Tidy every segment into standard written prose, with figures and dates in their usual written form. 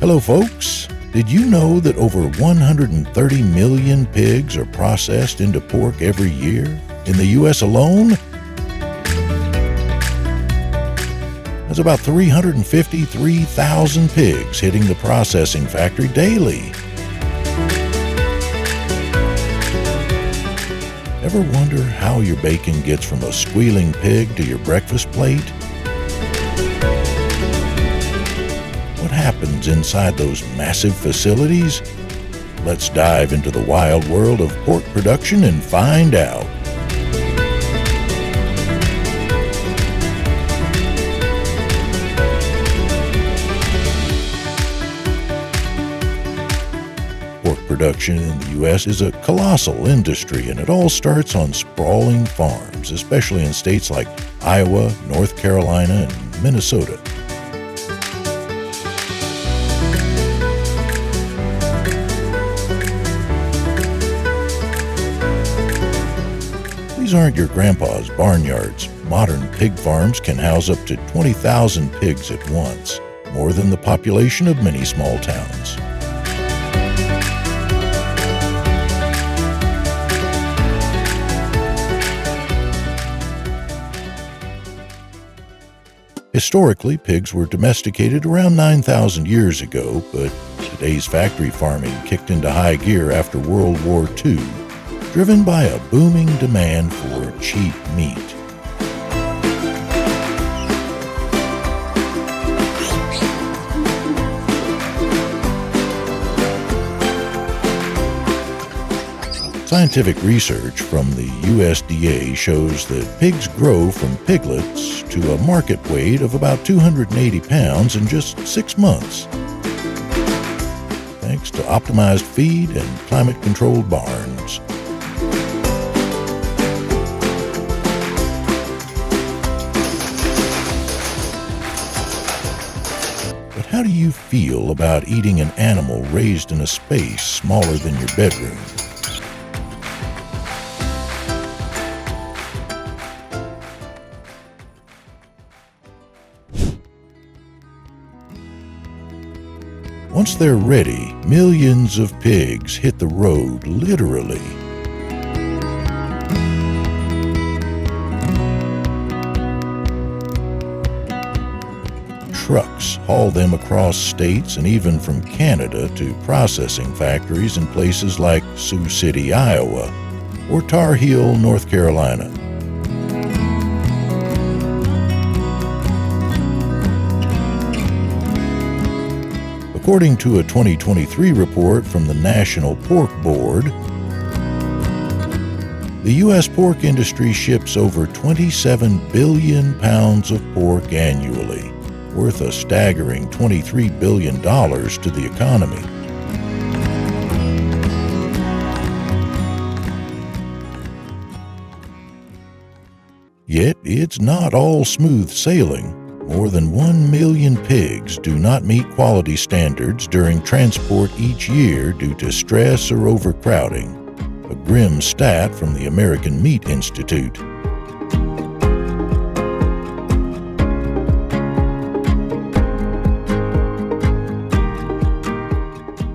Hello, folks. Did you know that over 130 million pigs are processed into pork every year in the U.S. alone? That's about 353,000 pigs hitting the processing factory daily. Ever wonder how your bacon gets from a squealing pig to your breakfast plate? What happens inside those massive facilities? Let's dive into the wild world of pork production and find out. Pork production in the U.S. is a colossal industry, and it all starts on sprawling farms, especially in states like Iowa, North Carolina, and Minnesota. These aren't your grandpa's barnyards. Modern pig farms can house up to 20,000 pigs at once, more than the population of many small towns. Historically, pigs were domesticated around 9,000 years ago, but today's factory farming kicked into high gear after World War II, driven by a booming demand for cheap meat. Scientific research from the USDA shows that pigs grow from piglets to a market weight of about 280 pounds in just 6 months, thanks to optimized feed and climate-controlled barns. But how do you feel about eating an animal raised in a space smaller than your bedroom? Once they're ready, millions of pigs hit the road, literally. Trucks haul them across states and even from Canada to processing factories in places like Sioux City, Iowa, or Tar Heel, North Carolina. According to a 2023 report from the National Pork Board, the U.S. pork industry ships over 27 billion pounds of pork annually, worth a staggering $23 billion to the economy. Yet it's not all smooth sailing. More than 1 million pigs do not meet quality standards during transport each year due to stress or overcrowding, a grim stat from the American Meat Institute.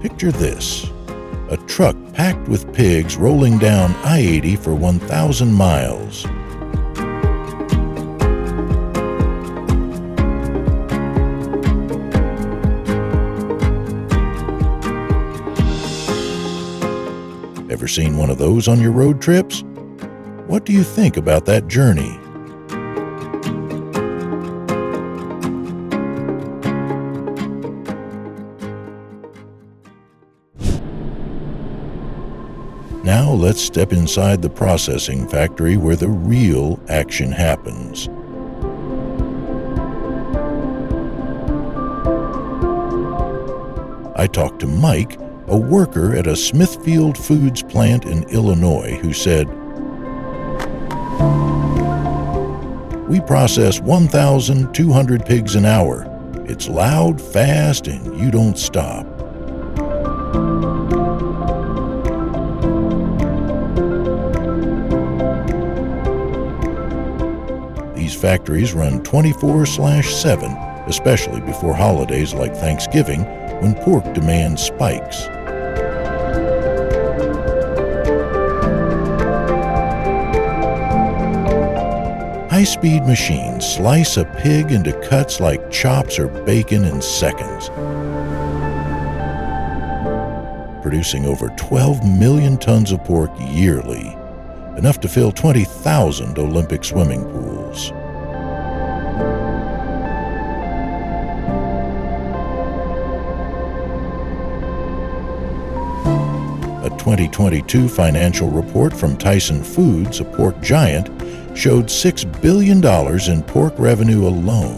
Picture this: a truck packed with pigs rolling down I-80 for 1,000 miles. Ever seen one of those on your road trips? What do you think about that journey? Now let's step inside the processing factory where the real action happens. I talked to Mike, a worker at a Smithfield Foods plant in Illinois, who said, "We process 1,200 pigs an hour. It's loud, fast, and you don't stop." These factories run 24/7, especially before holidays like Thanksgiving when pork demand spikes. High-speed machines slice a pig into cuts like chops or bacon in seconds, producing over 12 million tons of pork yearly, enough to fill 20,000 Olympic swimming pools. A 2022 financial report from Tyson Foods, a pork giant, showed $6 billion in pork revenue alone.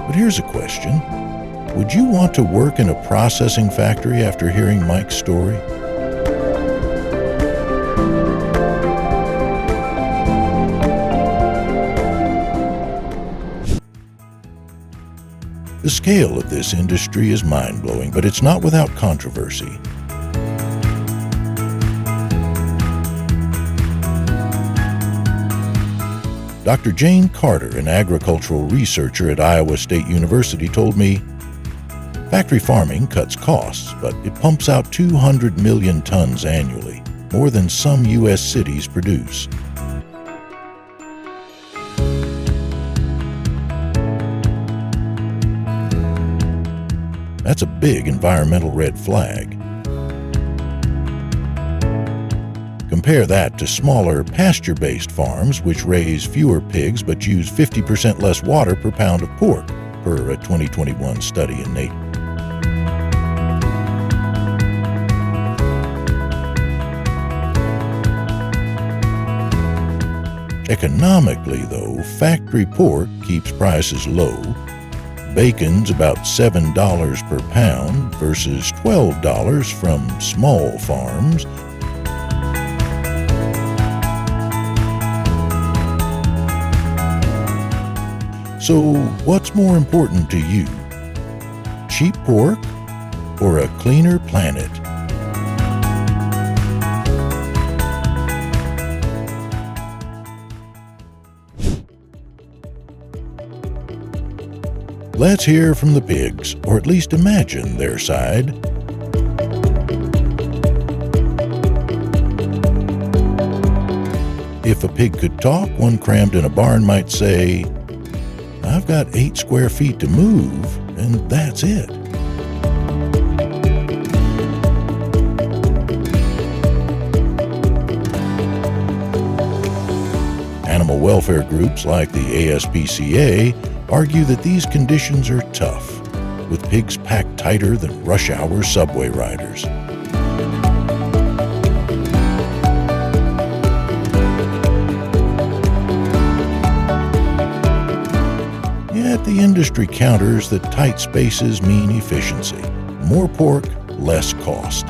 But here's a question. Would you want to work in a processing factory after hearing Mike's story? The scale of this industry is mind-blowing, but it's not without controversy. Dr. Jane Carter, an agricultural researcher at Iowa State University, told me, "Factory farming cuts costs, but it pumps out 200 million tons annually, more than some U.S. cities produce." That's a big environmental red flag. Compare that to smaller pasture-based farms which raise fewer pigs but use 50% less water per pound of pork, per a 2021 study in Nature. Economically, though, factory pork keeps prices low. Bacon's about $7 per pound versus $12 from small farms. So, what's more important to you? Cheap pork or a cleaner planet? Let's hear from the pigs, or at least imagine their side. If a pig could talk, one crammed in a barn might say, "I've got 8 square feet to move, and that's it." Animal welfare groups like the ASPCA argue that these conditions are tough, with pigs packed tighter than rush-hour subway riders. Yet the industry counters that tight spaces mean efficiency. More pork, less cost.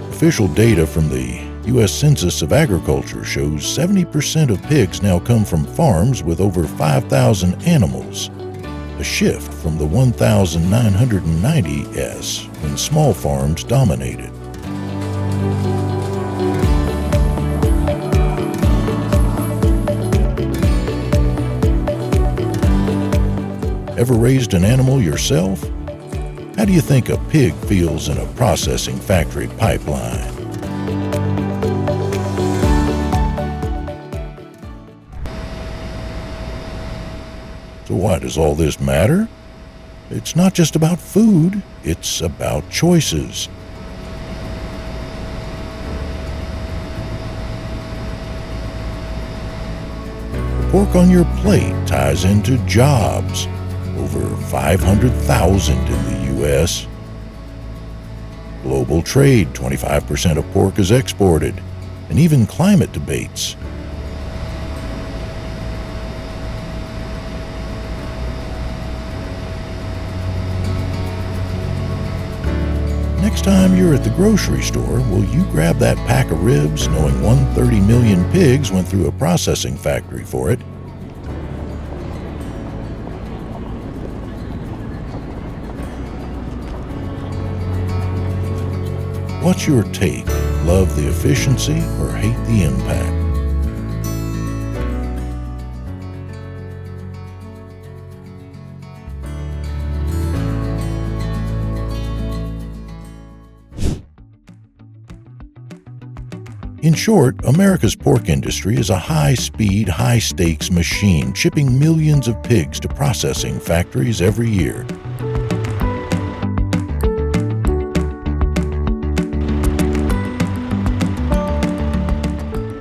Official data from the U.S. Census of Agriculture shows 70% of pigs now come from farms with over 5,000 animals, a shift from the 1,990s when small farms dominated. Ever raised an animal yourself? How do you think a pig feels in a processing factory pipeline? So why does all this matter? It's not just about food, it's about choices. The pork on your plate ties into jobs, over 500,000 in the U.S. Global trade, 25% of pork is exported, and even climate debates. Next time you're at the grocery store, will you grab that pack of ribs knowing 130 million pigs went through a processing factory for it? What's your take? Love the efficiency or hate the impact? In short, America's pork industry is a high-speed, high-stakes machine shipping millions of pigs to processing factories every year.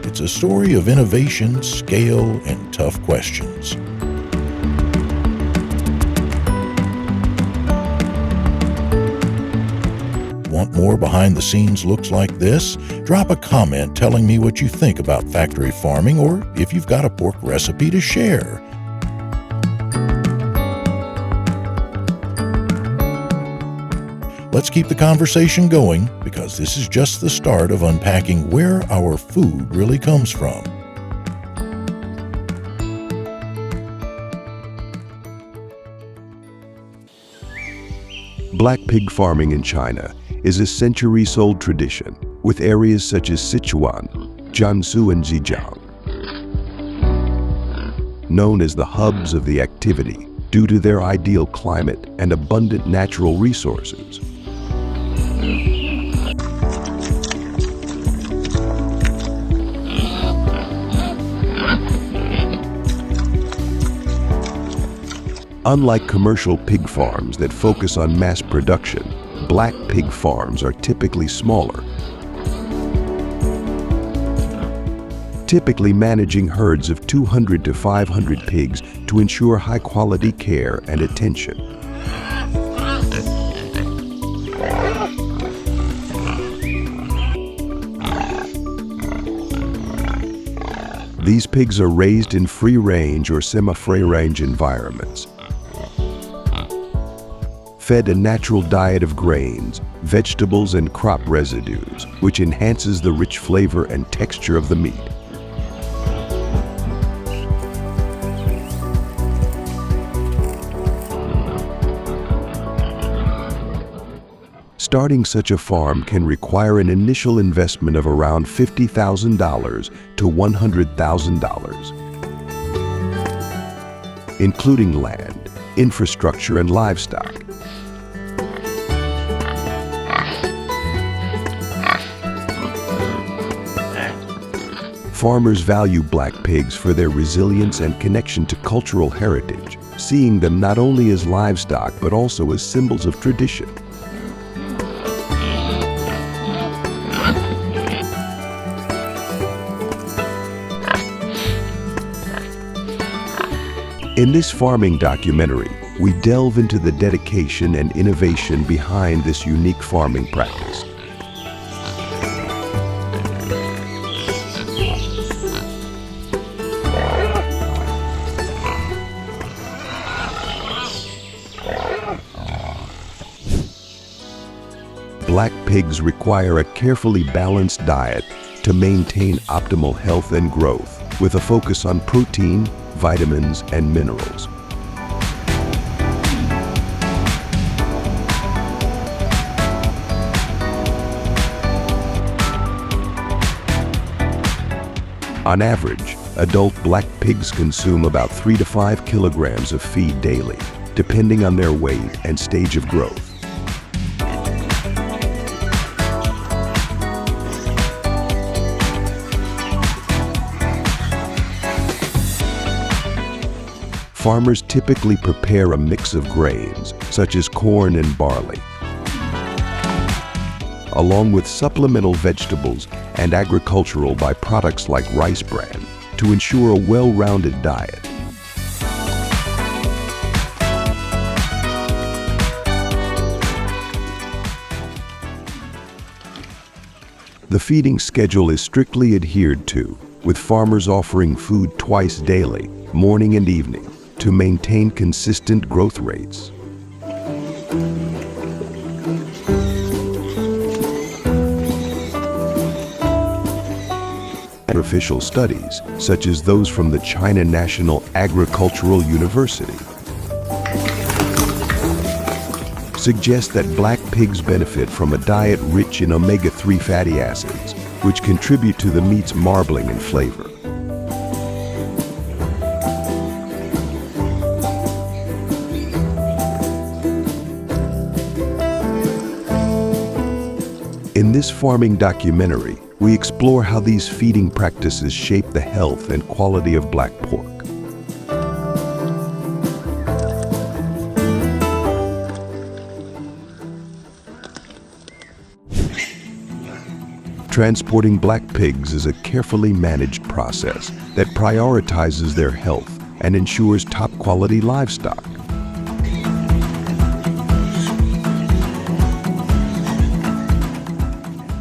It's a story of innovation, scale, and tough questions. Want more behind-the-scenes looks like this? Drop a comment telling me what you think about factory farming, or if you've got a pork recipe to share. Let's keep the conversation going, because this is just the start of unpacking where our food really comes from. Black pig farming in China is a centuries-old tradition, with areas such as Sichuan, Jiangsu, and Zhejiang known as the hubs of the activity due to their ideal climate and abundant natural resources. Unlike commercial pig farms that focus on mass production, black pig farms are typically smaller, typically managing herds of 200 to 500 pigs to ensure high-quality care and attention. These pigs are raised in free-range or semi-free-range environments, fed a natural diet of grains, vegetables, and crop residues, which enhances the rich flavor and texture of the meat. Starting such a farm can require an initial investment of around $50,000 to $100,000, including land, infrastructure, and livestock. Farmers value black pigs for their resilience and connection to cultural heritage, seeing them not only as livestock but also as symbols of tradition. In this farming documentary, we delve into the dedication and innovation behind this unique farming practice. Black pigs require a carefully balanced diet to maintain optimal health and growth, with a focus on protein, vitamins, and minerals. On average, adult black pigs consume about 3 to 5 kilograms of feed daily, depending on their weight and stage of growth. Farmers typically prepare a mix of grains, such as corn and barley, along with supplemental vegetables and agricultural byproducts like rice bran, to ensure a well-rounded diet. The feeding schedule is strictly adhered to, with farmers offering food twice daily, morning and evening, to maintain consistent growth rates. Official studies, such as those from the China National Agricultural University, suggest that black pigs benefit from a diet rich in omega-3 fatty acids, which contribute to the meat's marbling and flavor. In this farming documentary, we explore how these feeding practices shape the health and quality of black pork. Transporting black pigs is a carefully managed process that prioritizes their health and ensures top-quality livestock.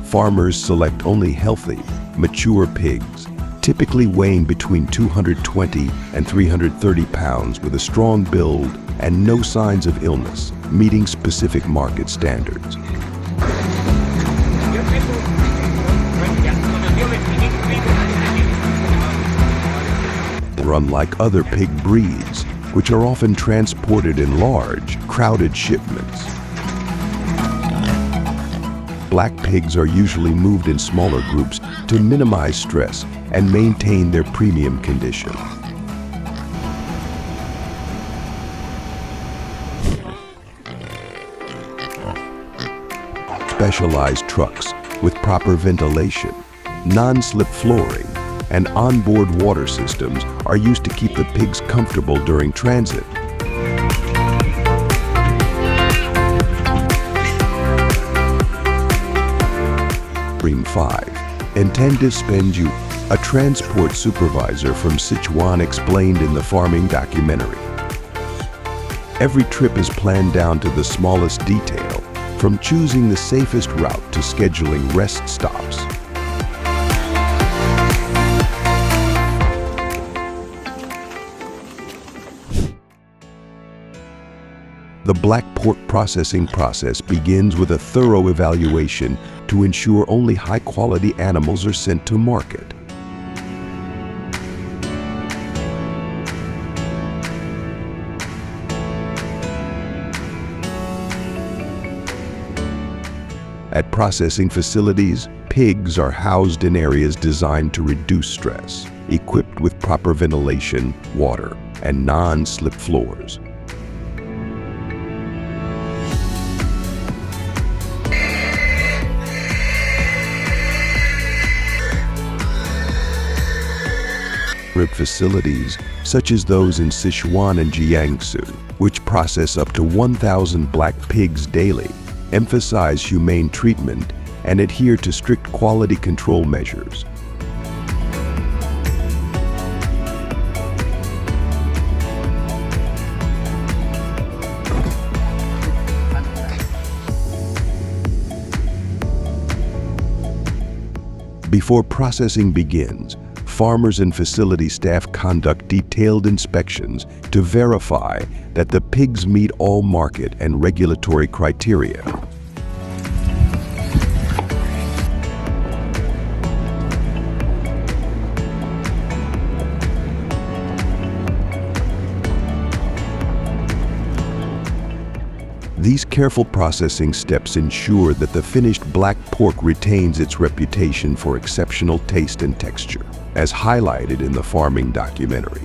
Farmers select only healthy, mature pigs, typically weighing between 220 and 330 pounds with a strong build and no signs of illness, meeting specific market standards. Unlike other pig breeds, which are often transported in large, crowded shipments. Black pigs are usually moved in smaller groups to minimize stress and maintain their premium condition. Specialized trucks with proper ventilation, non-slip flooring, and onboard water systems are used to keep the pigs comfortable during transit. Stream 5. Intend to spend you. A transport supervisor from Sichuan explained in the farming documentary. Every trip is planned down to the smallest detail, from choosing the safest route to scheduling rest stops. The black pork processing process begins with a thorough evaluation to ensure only high-quality animals are sent to market. At processing facilities, pigs are housed in areas designed to reduce stress, equipped with proper ventilation, water, and non-slip floors. Facilities, such as those in Sichuan and Jiangsu, which process up to 1,000 black pigs daily, emphasize humane treatment and adhere to strict quality control measures. Before processing begins, farmers and facility staff conduct detailed inspections to verify that the pigs meet all market and regulatory criteria. These careful processing steps ensure that the finished black pork retains its reputation for exceptional taste and texture, as highlighted in the farming documentary.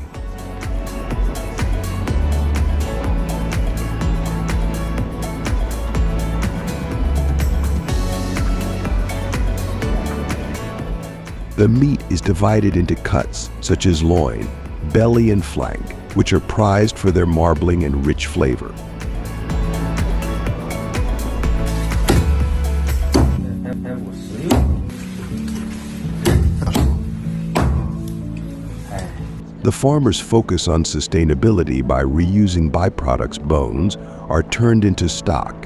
The meat is divided into cuts such as loin, belly, and flank, which are prized for their marbling and rich flavor. The farmers' focus on sustainability by reusing byproducts. Bones are turned into stock.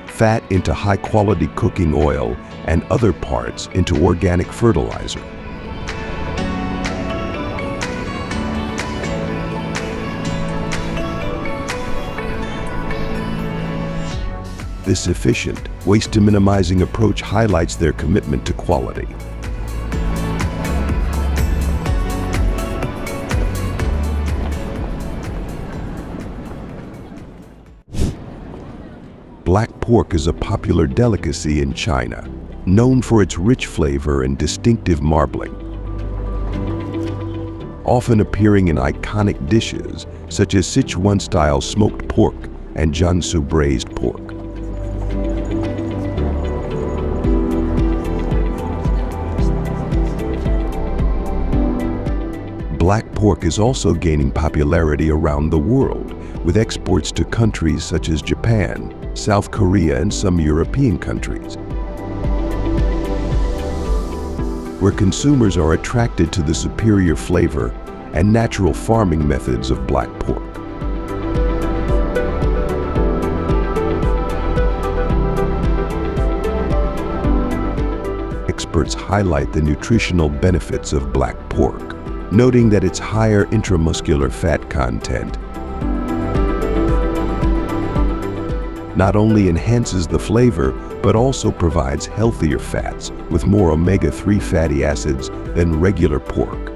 Fat into high-quality cooking oil, and other parts into organic fertilizer. This efficient, waste-to-minimizing approach highlights their commitment to quality. black pork is a popular delicacy in China, known for its rich flavor and distinctive marbling. Often appearing in iconic dishes such as Sichuan-style smoked pork and Jiangsu braised pork. Black pork is also gaining popularity around the world, with exports to countries such as Japan, South Korea, and some European countries, where consumers are attracted to the superior flavor and natural farming methods of black pork. Experts highlight the nutritional benefits of black pork, noting that its higher intramuscular fat content not only enhances the flavor, but also provides healthier fats with more omega-3 fatty acids than regular pork.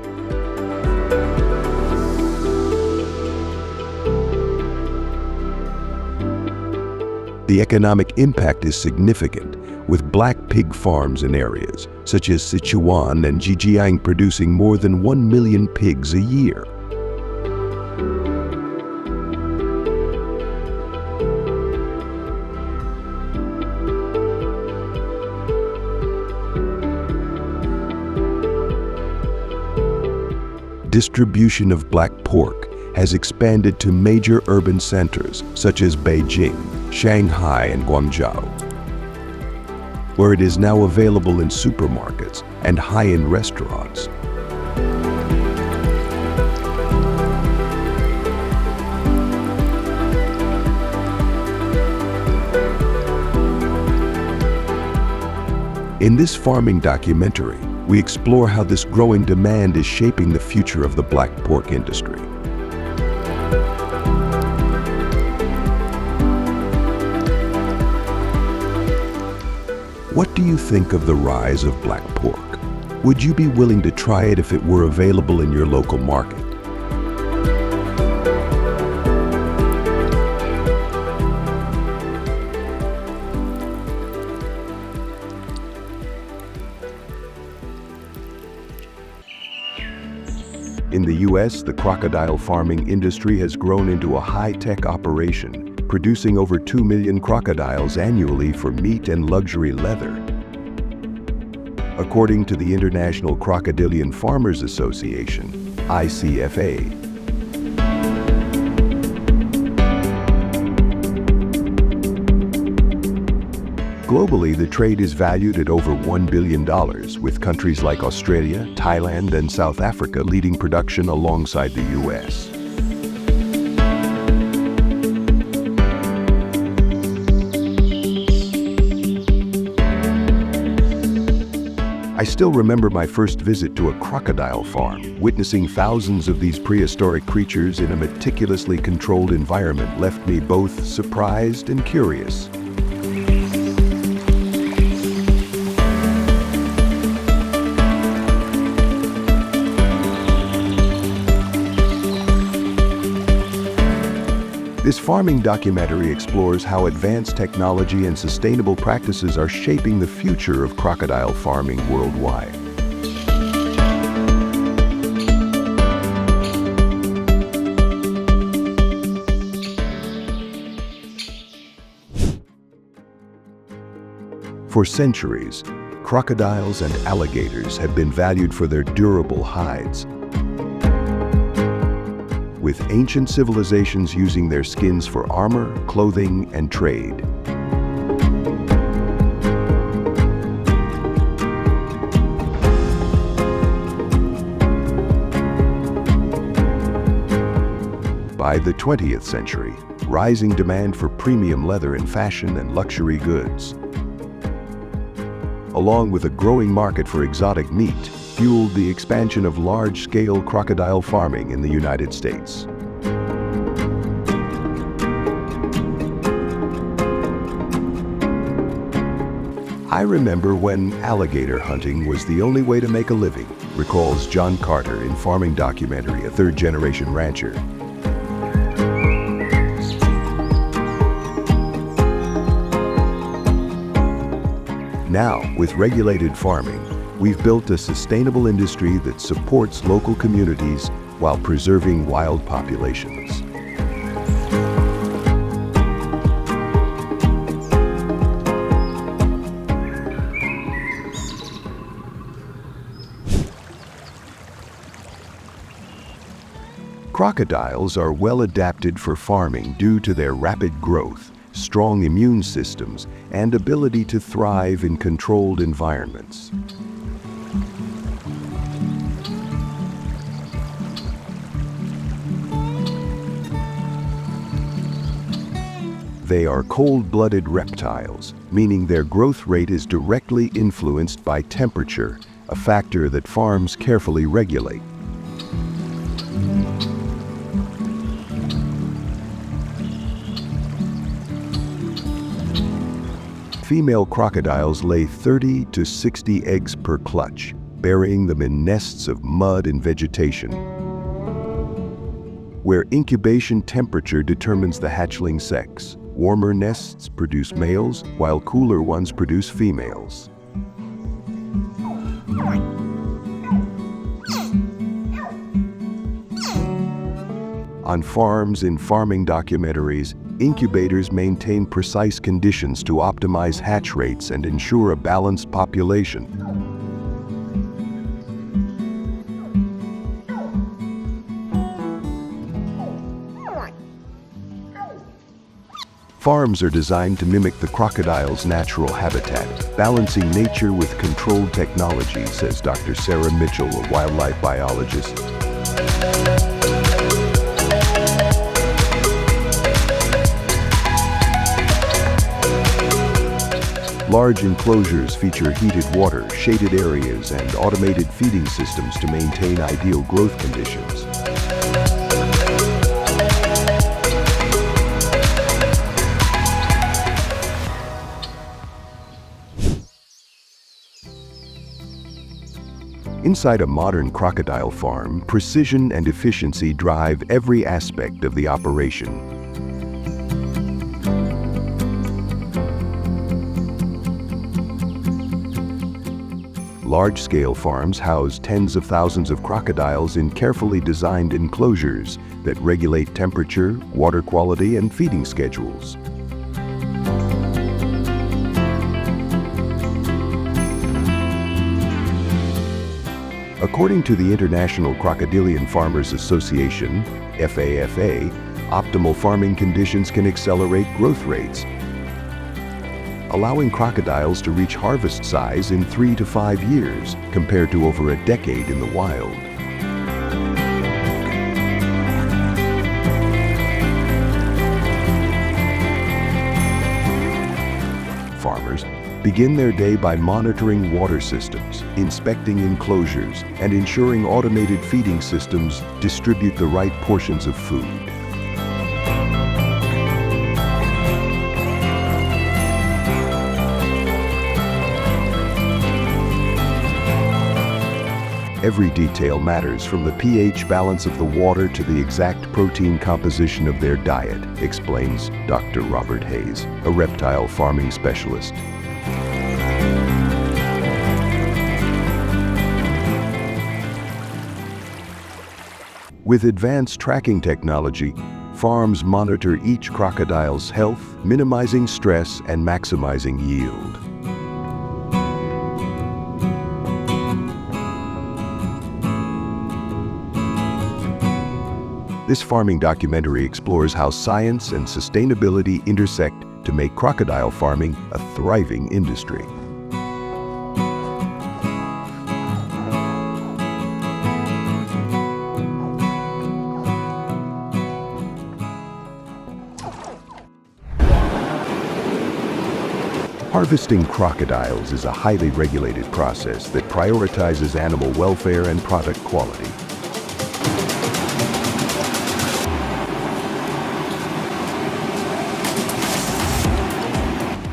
The economic impact is significant, with black pig farms in areas such as Sichuan and Zhejiang producing more than 1 million pigs a year. Distribution of black pork has expanded to major urban centers such as Beijing, Shanghai, and Guangzhou, where it is now available in supermarkets and high-end restaurants. In this farming documentary, we explore how this growing demand is shaping the future of the black pork industry. What do you think of the rise of black pork? Would you be willing to try it if it were available in your local market? In the U.S., the crocodile farming industry has grown into a high-tech operation, producing over 2 million crocodiles annually for meat and luxury leather. According to the International Crocodilian Farmers Association, ICFA, globally, the trade is valued at over $1 billion, with countries like Australia, Thailand, and South Africa leading production alongside the U.S. I still remember my first visit to a crocodile farm. Witnessing thousands of these prehistoric creatures in a meticulously controlled environment left me both surprised and curious. This farming documentary explores how advanced technology and sustainable practices are shaping the future of crocodile farming worldwide. For centuries, crocodiles and alligators have been valued for their durable hides, with ancient civilizations using their skins for armor, clothing, and trade. By the 20th century, rising demand for premium leather in fashion and luxury goods, along with a growing market for exotic meat, fueled the expansion of large-scale crocodile farming in the United States. I remember when alligator hunting was the only way to make a living, recalls John Carter in farming documentary, A Third-Generation Rancher. Now, with regulated farming, we've built a sustainable industry that supports local communities while preserving wild populations. Crocodiles are well adapted for farming due to their rapid growth, strong immune systems, and ability to thrive in controlled environments. They are cold-blooded reptiles, meaning their growth rate is directly influenced by temperature, a factor that farms carefully regulate. Female crocodiles lay 30 to 60 eggs per clutch, burying them in nests of mud and vegetation, where incubation temperature determines the hatchling sex. Warmer nests produce males, while cooler ones produce females. On farms in farming documentaries, incubators maintain precise conditions to optimize hatch rates and ensure a balanced population. Farms are designed to mimic the crocodile's natural habitat, balancing nature with controlled technology, says Dr. Sarah Mitchell, a wildlife biologist. Large enclosures feature heated water, shaded areas, and automated feeding systems to maintain ideal growth conditions. Inside a modern crocodile farm, precision and efficiency drive every aspect of the operation. Large-scale farms house tens of thousands of crocodiles in carefully designed enclosures that regulate temperature, water quality, and feeding schedules. According to the International Crocodilian Farmers Association, FAFA, optimal farming conditions can accelerate growth rates, allowing crocodiles to reach harvest size in 3 to 5 years, compared to over a decade in the wild. Farmers begin their day by monitoring water systems, inspecting enclosures, and ensuring automated feeding systems distribute the right portions of food. Every detail matters, from the pH balance of the water to the exact protein composition of their diet, explains Dr. Robert Hayes, a reptile farming specialist. With advanced tracking technology, farms monitor each crocodile's health, minimizing stress and maximizing yield. This farming documentary explores how science and sustainability intersect to make crocodile farming a thriving industry. Harvesting crocodiles is a highly regulated process that prioritizes animal welfare and product quality.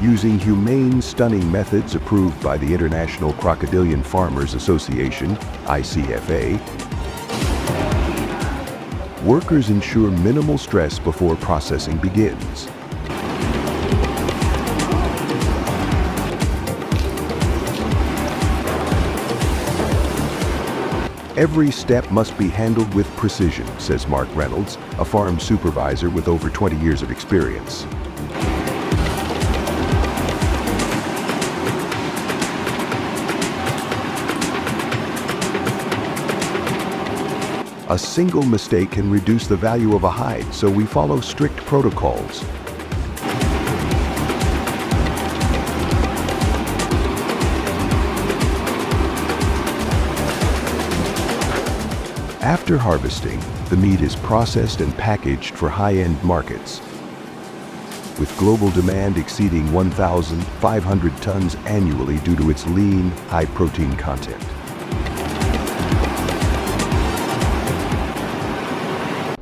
Using humane stunning methods approved by the International Crocodilian Farmers Association, ICFA, workers ensure minimal stress before processing begins. Every step must be handled with precision, says Mark Reynolds, a farm supervisor with over 20 years of experience. A single mistake can reduce the value of a hide, so we follow strict protocols. After harvesting, the meat is processed and packaged for high-end markets. With global demand exceeding 1,500 tons annually due to its lean, high-protein content.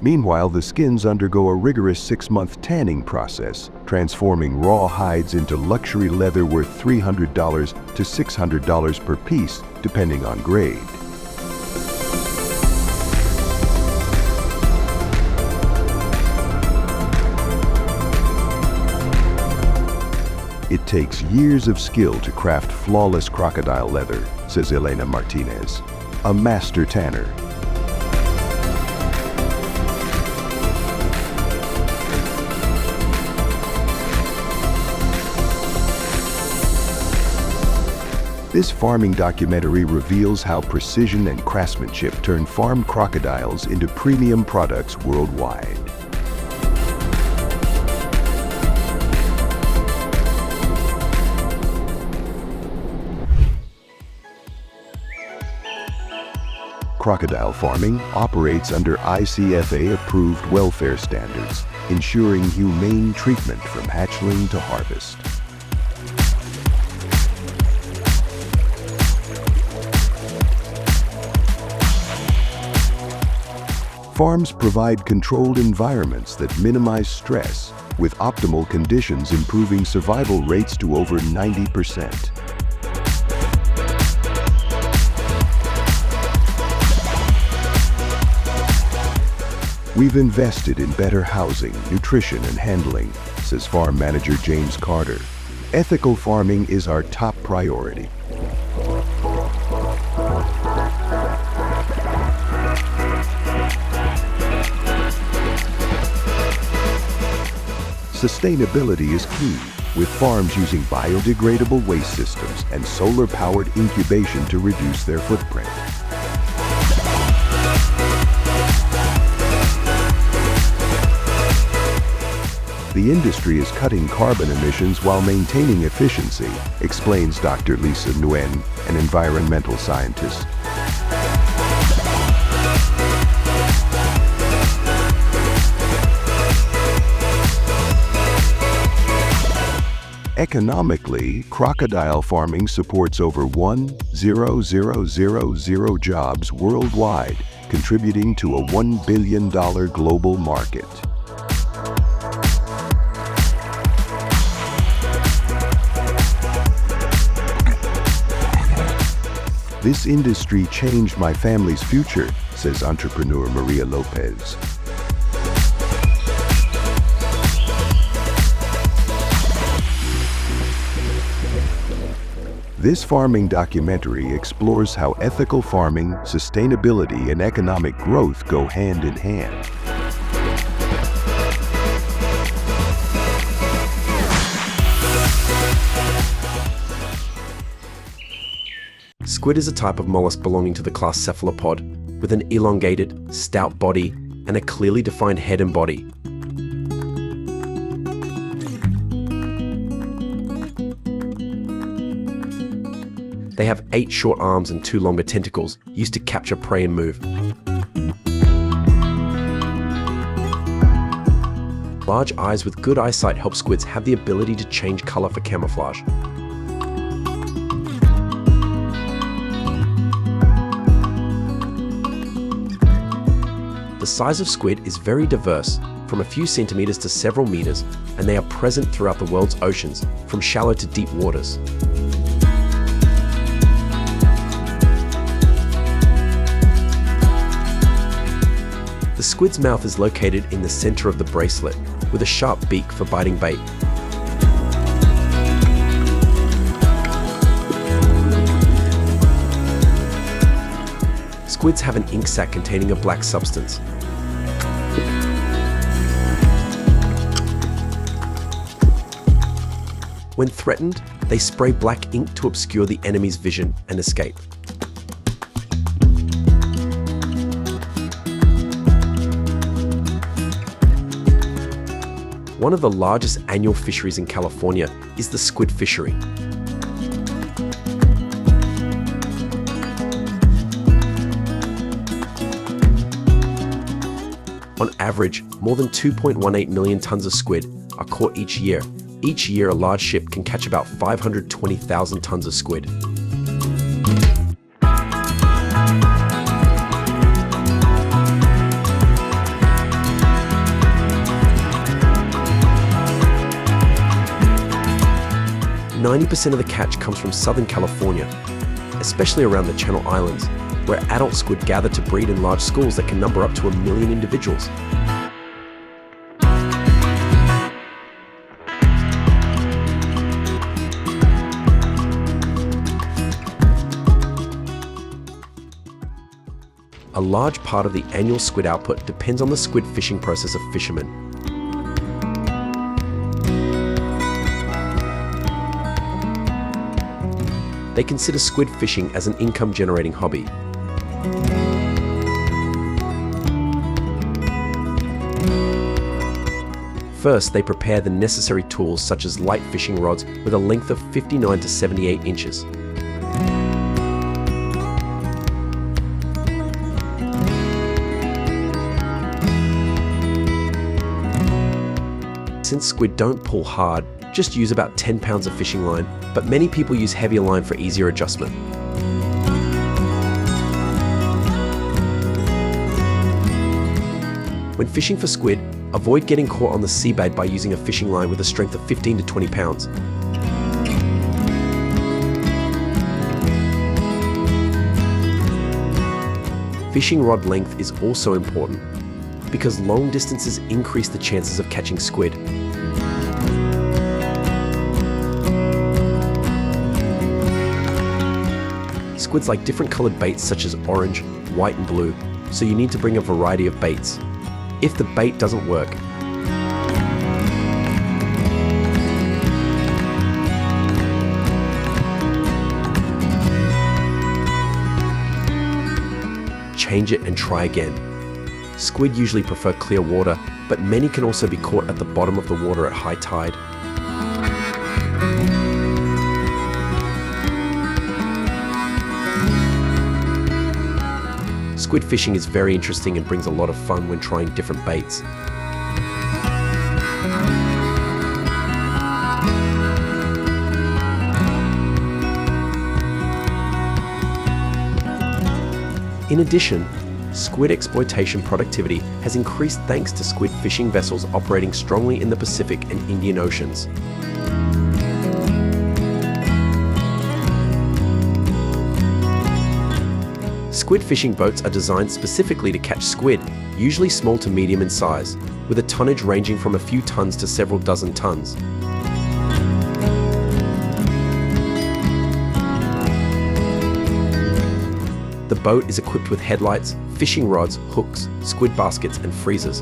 Meanwhile, the skins undergo a rigorous 6-month tanning process, transforming raw hides into luxury leather worth $300 to $600 per piece, depending on grade. It takes years of skill to craft flawless crocodile leather, says Elena Martinez, a master tanner. This farming documentary reveals how precision and craftsmanship turn farm crocodiles into premium products worldwide. Crocodile farming operates under ICFA-approved welfare standards, ensuring humane treatment from hatchling to harvest. Farms provide controlled environments that minimize stress, with optimal conditions improving survival rates to over 90%. We've invested in better housing, nutrition, and handling, says farm manager James Carter. Ethical farming is our top priority. Sustainability is key, with farms using biodegradable waste systems and solar-powered incubation to reduce their footprint. The industry is cutting carbon emissions while maintaining efficiency, explains Dr. Lisa Nguyen, an environmental scientist. Economically, crocodile farming supports over 1,000 jobs worldwide, contributing to a $1 billion global market. This industry changed my family's future, says entrepreneur Maria Lopez. This farming documentary explores how ethical farming, sustainability, and economic growth go hand in hand. Squid is a type of mollusk belonging to the class cephalopod, with an elongated, stout body and a clearly defined head and body. They have 8 short arms and 2 longer tentacles, used to capture prey and move. Large eyes with good eyesight help squids have the ability to change color for camouflage. The size of squid is very diverse, from a few centimeters to several meters, and they are present throughout the world's oceans, from shallow to deep waters. The squid's mouth is located in the center of the bracelet, with a sharp beak for biting bait. Squids have an ink sac containing a black substance. When threatened, they spray black ink to obscure the enemy's vision and escape. One of the largest annual fisheries in California is the squid fishery. On average, more than 2.18 million tons of squid are caught each year. Each year, a large ship can catch about 520,000 tons of squid. % of the catch comes from Southern California, especially around the Channel Islands, where adult squid gather to breed in large schools that can number up to 1 million individuals. A large part of the annual squid output depends on the squid fishing process of fishermen. They consider squid fishing as an income-generating hobby. First, they prepare the necessary tools such as light fishing rods with a length of 59 to 78 inches. Since squid don't pull hard, just use about 10 pounds of fishing line, but many people use heavier line for easier adjustment. When fishing for squid, avoid getting caught on the seabed by using a fishing line with a strength of 15 to 20 pounds. Fishing rod length is also important, because long distances increase the chances of catching squid. Squids like different colored baits such as orange, white and blue, so you need to bring a variety of baits. If the bait doesn't work, change it and try again. Squid usually prefer clear water, but many can also be caught at the bottom of the water at high tide. Squid fishing is very interesting and brings a lot of fun when trying different baits. In addition, squid exploitation productivity has increased thanks to squid fishing vessels operating strongly in the Pacific and Indian Oceans. Squid fishing boats are designed specifically to catch squid, usually small to medium in size, with a tonnage ranging from a few tons to several dozen tons. The boat is equipped with headlights, fishing rods, hooks, squid baskets, and freezers.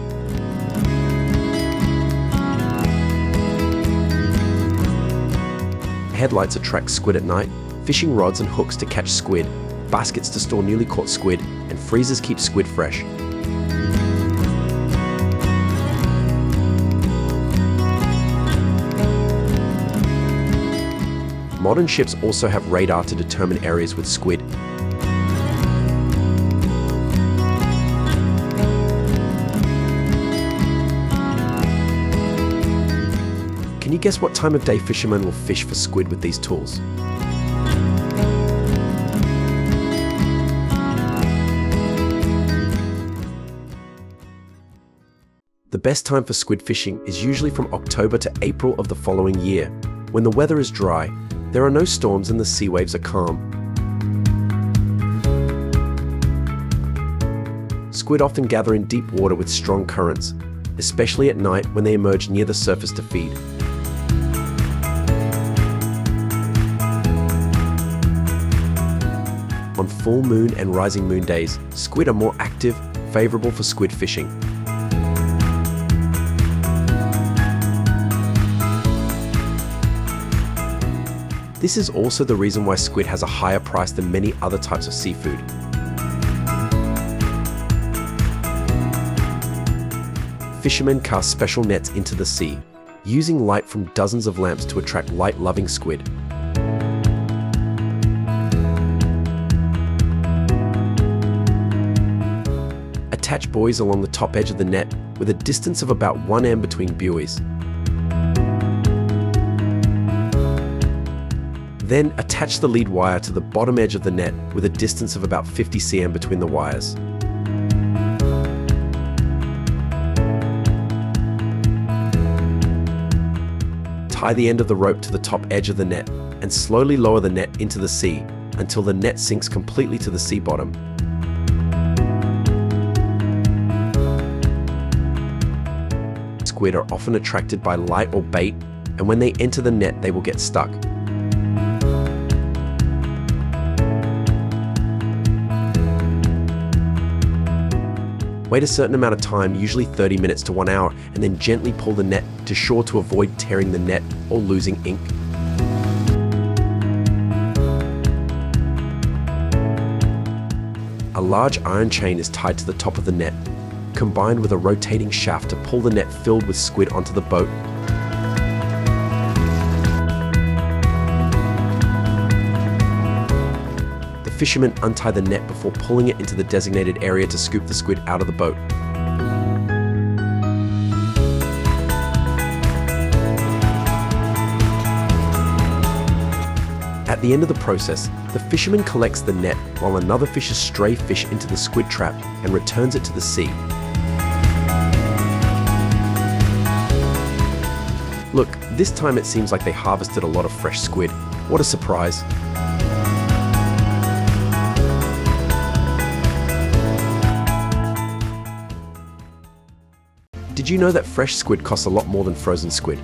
Headlights attract squid at night, fishing rods and hooks to catch squid, baskets to store newly caught squid, and freezers keep squid fresh. Modern ships also have radar to determine areas with squid. Can you guess what time of day fishermen will fish for squid with these tools? The best time for squid fishing is usually from October to April of the following year. When the weather is dry, there are no storms and the sea waves are calm. Squid often gather in deep water with strong currents, especially at night when they emerge near the surface to feed. On full moon and rising moon days, squid are more active, favorable for squid fishing. This is also the reason why squid has a higher price than many other types of seafood. Fishermen cast special nets into the sea, using light from dozens of lamps to attract light-loving squid. Attach buoys along the top edge of the net with a distance of about 1 m between buoys. Then attach the lead wire to the bottom edge of the net with a distance of about 50 cm between the wires. Tie the end of the rope to the top edge of the net and slowly lower the net into the sea until the net sinks completely to the sea bottom. Squid are often attracted by light or bait, and when they enter the net, they will get stuck. Wait a certain amount of time, usually 30 minutes to 1 hour, and then gently pull the net to shore to avoid tearing the net or losing ink. A large iron chain is tied to the top of the net, combined with a rotating shaft to pull the net filled with squid onto the boat. The fishermen untie the net before pulling it into the designated area to scoop the squid out of the boat. At the end of the process, the fisherman collects the net while another fishes stray fish into the squid trap and returns it to the sea. Look, this time it seems like they harvested a lot of fresh squid. What a surprise! Did you know that fresh squid costs a lot more than frozen squid?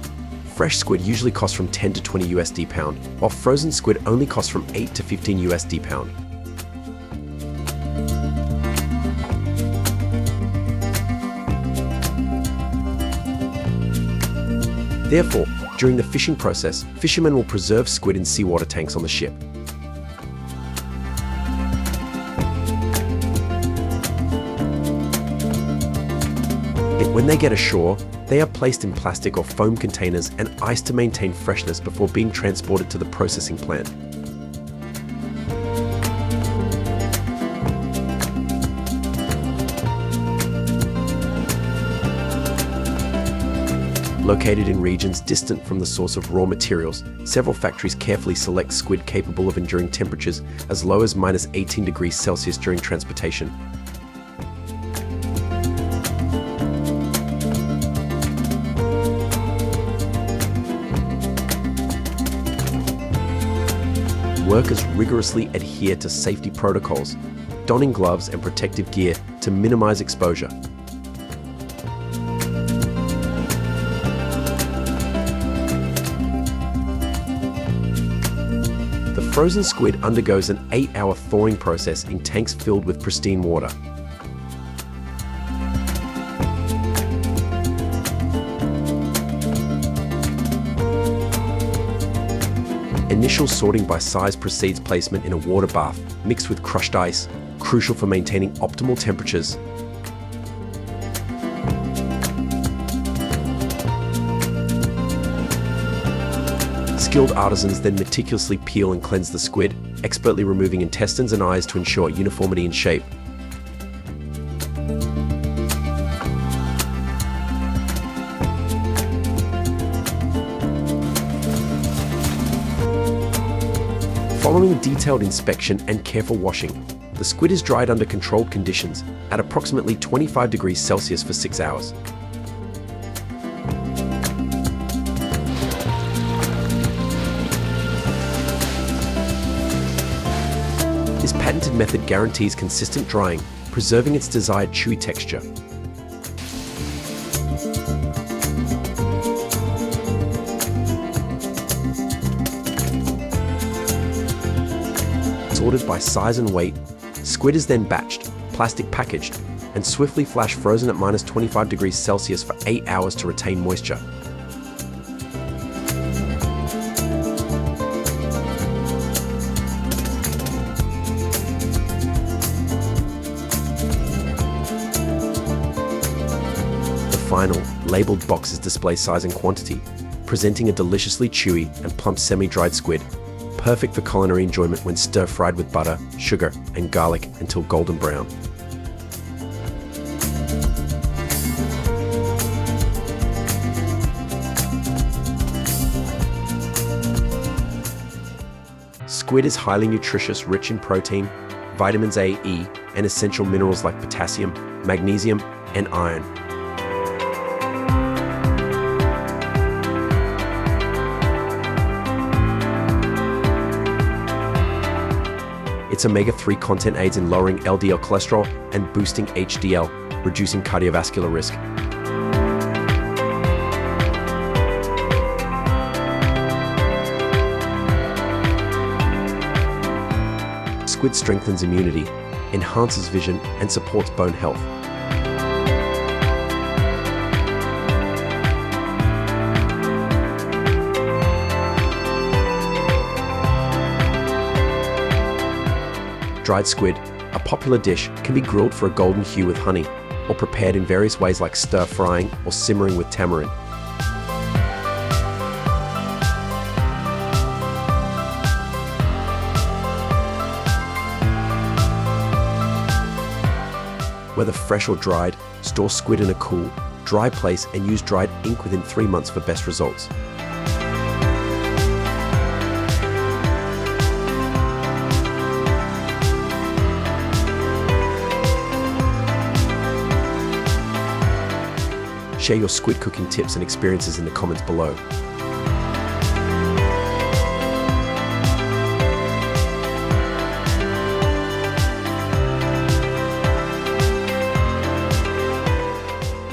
Fresh squid usually costs from 10 to 20 USD pound, while frozen squid only costs from 8 to 15 USD pound. Therefore, during the fishing process, fishermen will preserve squid in seawater tanks on the ship. When they get ashore, they are placed in plastic or foam containers and iced to maintain freshness before being transported to the processing plant. Located in regions distant from the source of raw materials, several factories carefully select squid capable of enduring temperatures as low as -18 degrees Celsius during transportation. Workers rigorously adhere to safety protocols, donning gloves and protective gear to minimize exposure. The frozen squid undergoes an 8-hour thawing process in tanks filled with pristine water. Initial sorting by size precedes placement in a water bath mixed with crushed ice, crucial for maintaining optimal temperatures. Skilled artisans then meticulously peel and cleanse the squid, expertly removing intestines and eyes to ensure uniformity in shape. Following detailed inspection and careful washing, the squid is dried under controlled conditions at approximately 25 degrees Celsius for 6 hours. This patented method guarantees consistent drying, preserving its desired chewy texture. Sorted by size and weight, squid is then batched, plastic packaged, and swiftly flash frozen at minus 25 degrees Celsius for 8 hours to retain moisture. The final, labeled boxes display size and quantity, presenting a deliciously chewy and plump semi-dried squid, perfect for culinary enjoyment when stir-fried with butter, sugar, and garlic until golden brown. Squid is highly nutritious, rich in protein, vitamins A, E, and essential minerals like potassium, magnesium, and iron. Its omega-3 content aids in lowering LDL cholesterol and boosting HDL, reducing cardiovascular risk. Squid strengthens immunity, enhances vision, and supports bone health. Dried squid, a popular dish, can be grilled for a golden hue with honey, or prepared in various ways like stir-frying or simmering with tamarind. Whether fresh or dried, store squid in a cool, dry place and use dried ink within 3 months for best results. Share your squid cooking tips and experiences in the comments below.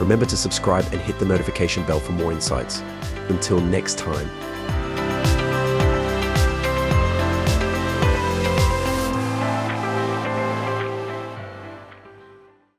Remember to subscribe and hit the notification bell for more insights. Until next time.